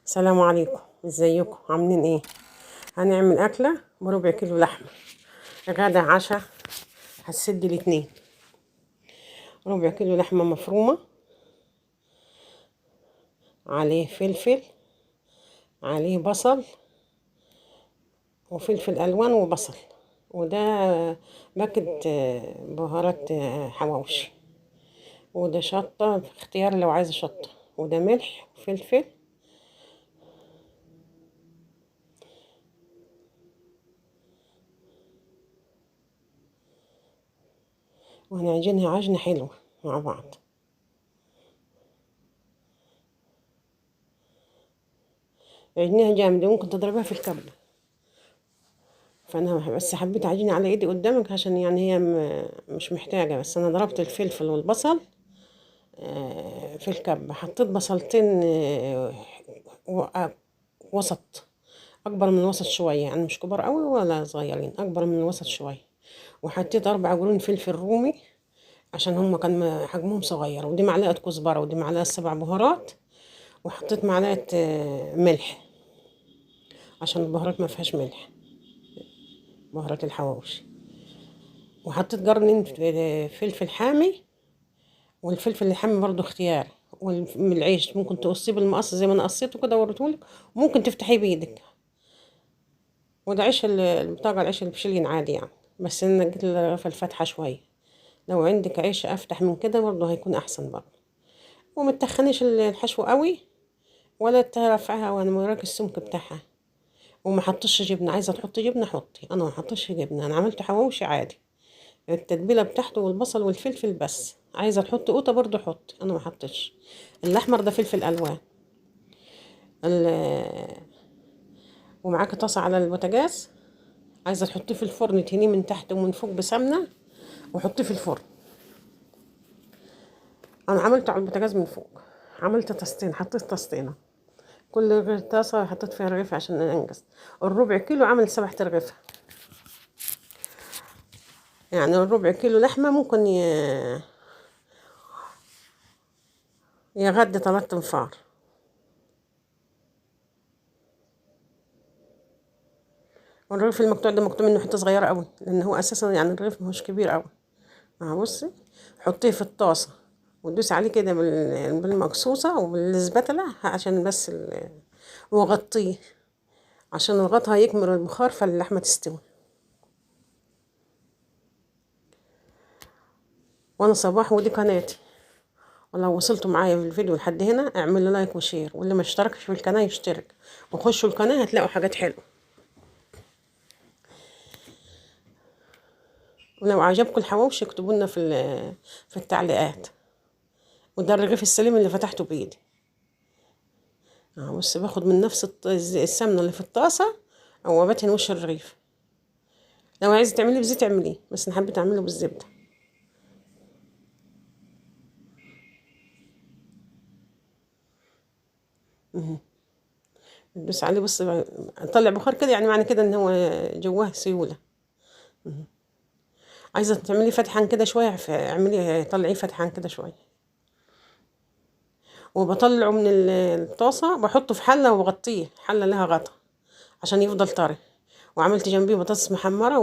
السلام عليكم، ازيكم عاملين ايه؟ هنعمل اكله بربع كيلو لحمه، غدا عشاء، هتسد الاتنين. ربع كيلو لحمه مفرومه، عليه فلفل، عليه بصل وفلفل الوان وبصل، وده باكت بهارات حواوشي، وده شطه اختيار لو عايزه شطه، وده ملح وفلفل. وهنعجنها عجنه حلوه مع بعض. عجنها جامد، ممكن تضربها في الكبة. فانا بس حبيت اعجنها على ايدي قدامك عشان يعني هي مش محتاجه. بس انا ضربت الفلفل والبصل في الكبه، حطيت بصلتين و- وسط، اكبر من الوسط شويه، يعني مش كبار قوي ولا صغيرين، اكبر من الوسط شويه. وحطيت 4 قرون فلفل رومي عشان هم كان حجمهم صغير، ودي معلقه كزبره، ودي معلقه 7 بهارات. وحطيت معلقه ملح عشان البهارات ما فيهاش ملح، بهارات الحواوشي. وحطيت قرن فلفل حامي، والفلفل الحامي برضو اختياري. من العيش ممكن تقصيه بالمقص زي ما انا قصيته كده وريتهولك، وممكن تفتحيه بايدك. وده عيش البطاقة، العيش البشلين عادي يعني، بس انا جيت في الفتحة شوية. لو عندك عيش افتح من كده برضو هيكون احسن برضو. ومتخنيش الحشو قوي ولا ترفعها، وانا مراك السمك بتاعها. وما حطش جبنة، عايزة تحطي جبنة حطي، انا ما حطش جبنة، انا عملت حواوشي عادي. التتبيله بتاعته والبصل والفلفل بس. عايزه تحط قوطه برضو حط، انا ما حطيتش. الاحمر ده فلفل الوان. ومعاك طاسه على البوتاجاز، عايزه تحطيه في الفرن، تهنيه من تحت ومن فوق بسمنه وحطيه في الفرن. انا عملته على البوتاجاز من فوق، عملت طاستين، حطيت طاستين، كل طاسه حطيت فيها رغيف عشان انجز. الربع كيلو عمل 7 ترغيفه، يعني الربع كيلو لحمه ممكن يغدي 3 تنفار. والرغيف المقطوع ده مقطوع منه حته صغيره قوي، لان هو اساسا يعني الرغيف مش كبير قوي. بصي، حطيه في الطاسة وتدوسي عليه كده بالمقصوصة وبالسباتلة عشان بس وغطيه عشان الغطا يكمل البخار فاللحمة تستوي. وانا صباح، ودي قناتي، ولو وصلتوا معايا في الفيديو لحد هنا اعملوا لايك وشير، واللي ما اشتركش في القناة يشترك، وخشوا القناة هتلاقوا حاجات حلوة. ولو عجبكم الحواوشي اكتبوا لنا في التعليقات. وده الرغيف السليم اللي فتحته بايدي. بص، باخد من نفس السمنة اللي في الطاسة، او بدهن وش الرغيف. لو عايزة تعمليه بزيت اعمليه، بس انا حبيت اعمله بالزبدة. تدوس عليه، بص طلع بخار كده، يعني معنى كده ان هو جواه سيولة. عايزة تعمليه فتحان كده شوية، اعمليه طلعيه فتحان كده شوية. وبطلعه من الطاسة، بحطه في حلة وبغطيه، حلة لها غطا عشان يفضل طري. وعملت جنبيه بطاطس محمرة